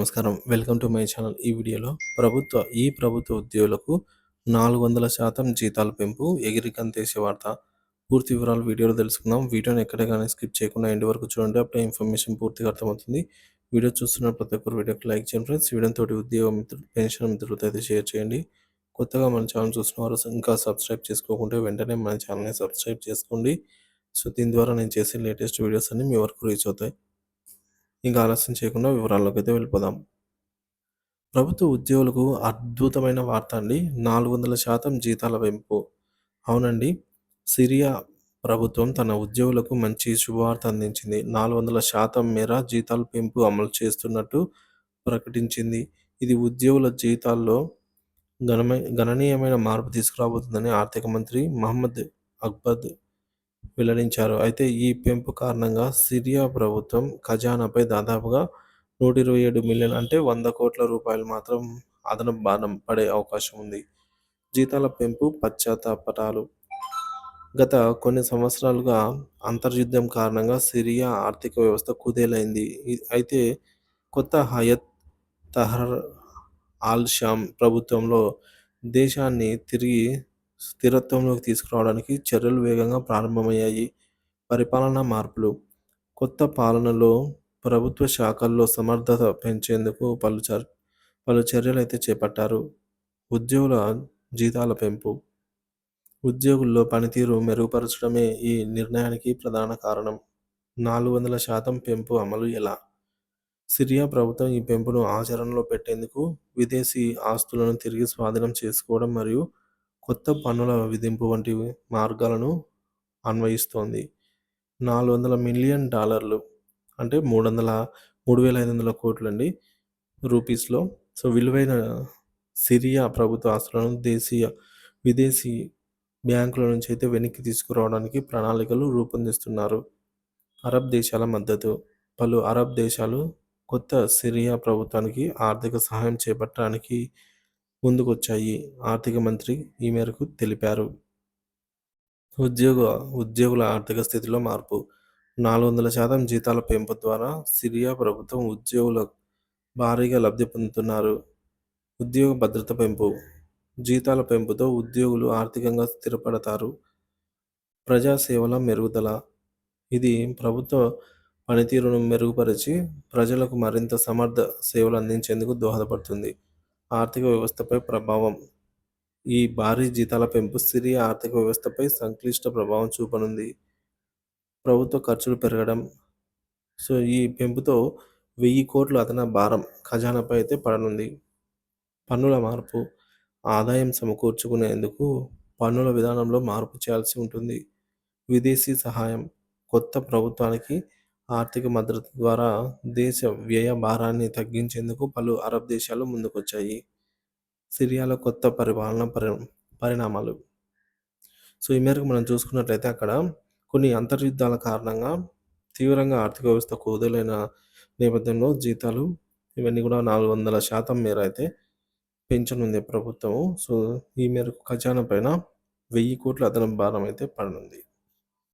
నమస్కారం. Welcome to my channel. ఈ వీడియోలో ప్రభుత్వ ఉద్యోగులకు 400% జీతాల పెంపు ఎగిరిగంతేసే వార్త. పూర్తి వివరాలు వీడియోలో తెలుసుకుందాం. వీడియోని ఎక్కడ గాని స్కిప్ చేయకుండా ఎండ్ వరకు చూడండి. అప్పుడే ఇన్ఫర్మేషన్ పూర్తిగా అర్థమవుతుంది. వీడియో చూస్తున్న ప్రతి ఒక్కరు వీడియోకి లైక్ చేయండి ఫ్రెండ్స్. వీడియోని తోటి ఉద్యోగ మిత్రులు, పెన్షన్ మిత్రులతో అయితే షేర్ చేయండి. కొత్తగా మన ఛానల్ చూస్తున్న వారు ఇంకా సబ్స్క్రైబ్ చేసుకోకుంటే వెంటనే మన ఛానల్ని సబ్స్క్రైబ్ చేసుకోండి. సో దీని ద్వారా నేను చేసే లేటెస్ట్ వీడియోస్ అన్ని మీ వరకు రీచ్ అవుతాయి. ఇంకా ఆలస్యం చేయకుండా వివరాల్లోకి అయితే వెళ్ళిపోదాం. ప్రభుత్వ ఉద్యోగులకు అద్భుతమైన వార్త అండి. 400% జీతాల పెంపు. అవునండి. సిరియా ప్రభుత్వం తన ఉద్యోగులకు మంచి శుభవార్త అందించింది. 400% మేర జీతాల పెంపు అమలు చేస్తున్నట్టు ప్రకటించింది. ఇది ఉద్యోగుల జీతాల్లో గణనీయమైన మార్పు తీసుకురాబోతుందని ఆర్థిక మంత్రి మహమ్మద్ అక్బర్ వెల్లడించారు. అయితే ఈ పెంపు కారణంగా సిరియా ప్రభుత్వం ఖజానాపై దాదాపుగా 127 మిలియన్ అంటే 100 కోట్ల రూపాయలు మాత్రం అదనపు భారం పడే అవకాశం ఉంది. జీతాల పెంపు పశ్చాత్తాపటాలు. గత కొన్ని సంవత్సరాలుగా అంతర్యుద్ధం కారణంగా సిరియా ఆర్థిక వ్యవస్థ కుదేలైంది. అయితే కొత్త హయత్ తహర్ ఆల్ షామ్ ప్రభుత్వంలో దేశాన్ని తిరిగి స్థిరత్వంలోకి తీసుకురావడానికి చర్యలు వేగంగా ప్రారంభమయ్యాయి. పరిపాలనా మార్పులు. కొత్త పాలనలో ప్రభుత్వ శాఖల్లో సమర్థత పెంచేందుకు పలు చర్యలైతే చేపట్టారు. ఉద్యోగుల జీతాల పెంపు. ఉద్యోగుల్లో పనితీరు మెరుగుపరచడమే ఈ నిర్ణయానికి ప్రధాన కారణం. 400% పెంపు అమలు ఎలా? సిరియా ప్రభుత్వం ఈ పెంపును ఆచరణలో పెట్టేందుకు విదేశీ ఆస్తులను తిరిగి స్వాధీనం చేసుకోవడం మరియు కొత్త పన్నుల విధింపు వంటి మార్గాలను అన్వయిస్తోంది. $400 మిలియన్ అంటే 3,500 కోట్లండి రూపీస్లో. సో విలువైన సిరియా ప్రభుత్వ ఆస్తులను విదేశీ బ్యాంకుల నుంచి అయితే వెనక్కి తీసుకురావడానికి ప్రణాళికలు రూపొందిస్తున్నారు. అరబ్ దేశాల మద్దతు. పలు అరబ్ దేశాలు కొత్త సిరియా ప్రభుత్వానికి ఆర్థిక సహాయం చేపట్టడానికి ముందుకొచ్చాయి. ఆర్థిక మంత్రి ఈ మేరకు తెలిపారు. ఉద్యోగుల ఆర్థిక స్థితిలో మార్పు. 400% జీతాల పెంపు ద్వారా సిరియా ప్రభుత్వం ఉద్యోగులు భారీగా లబ్ధి పొందుతున్నారు. ఉద్యోగ భద్రత పెంపు. జీతాల పెంపుతో ఉద్యోగులు ఆర్థికంగా స్థిరపడతారు. ప్రజాసేవల మెరుగుదల. ఇది ప్రభుత్వ పనితీరును మెరుగుపరిచి ప్రజలకు మరింత సమర్థ సేవలు అందించేందుకు దోహదపడుతుంది. ఆర్థిక వ్యవస్థపై ప్రభావం. ఈ భారీ జీతాల పెంపు సిరియా ఆర్థిక వ్యవస్థపై సంక్లిష్ట ప్రభావం చూపనుంది. ప్రభుత్వ ఖర్చులు పెరగడం. సో ఈ పెంపుతో 1000 కోట్ల అదనపు భారం ఖజానాపై అయితే పడనుంది. పన్నుల మార్పు. ఆదాయం సమకూర్చుకునేందుకు పన్నుల విధానంలో మార్పు చేయాల్సి ఉంటుంది. విదేశీ సహాయం. కొత్త ప్రభుత్వానికి ఆర్థిక మద్దతు ద్వారా దేశ వ్యయ భారాన్ని తగ్గించేందుకు పలు అరబ్ దేశాలు ముందుకొచ్చాయి. సిరియాలో కొత్త పరిణామాలు. సో ఈ మేరకు మనం చూసుకున్నట్లయితే అక్కడ కొన్ని అంతర్యుద్ధాల కారణంగా తీవ్రంగా ఆర్థిక వ్యవస్థ కుదేలైన నేపథ్యంలో జీతాలు ఇవన్నీ కూడా 400% మేర అయితే పెంచనుంది ప్రభుత్వము. సో ఈ మేరకు ఖజానా పైన 1000 కోట్ల అదనపు భారం అయితే పడనుంది.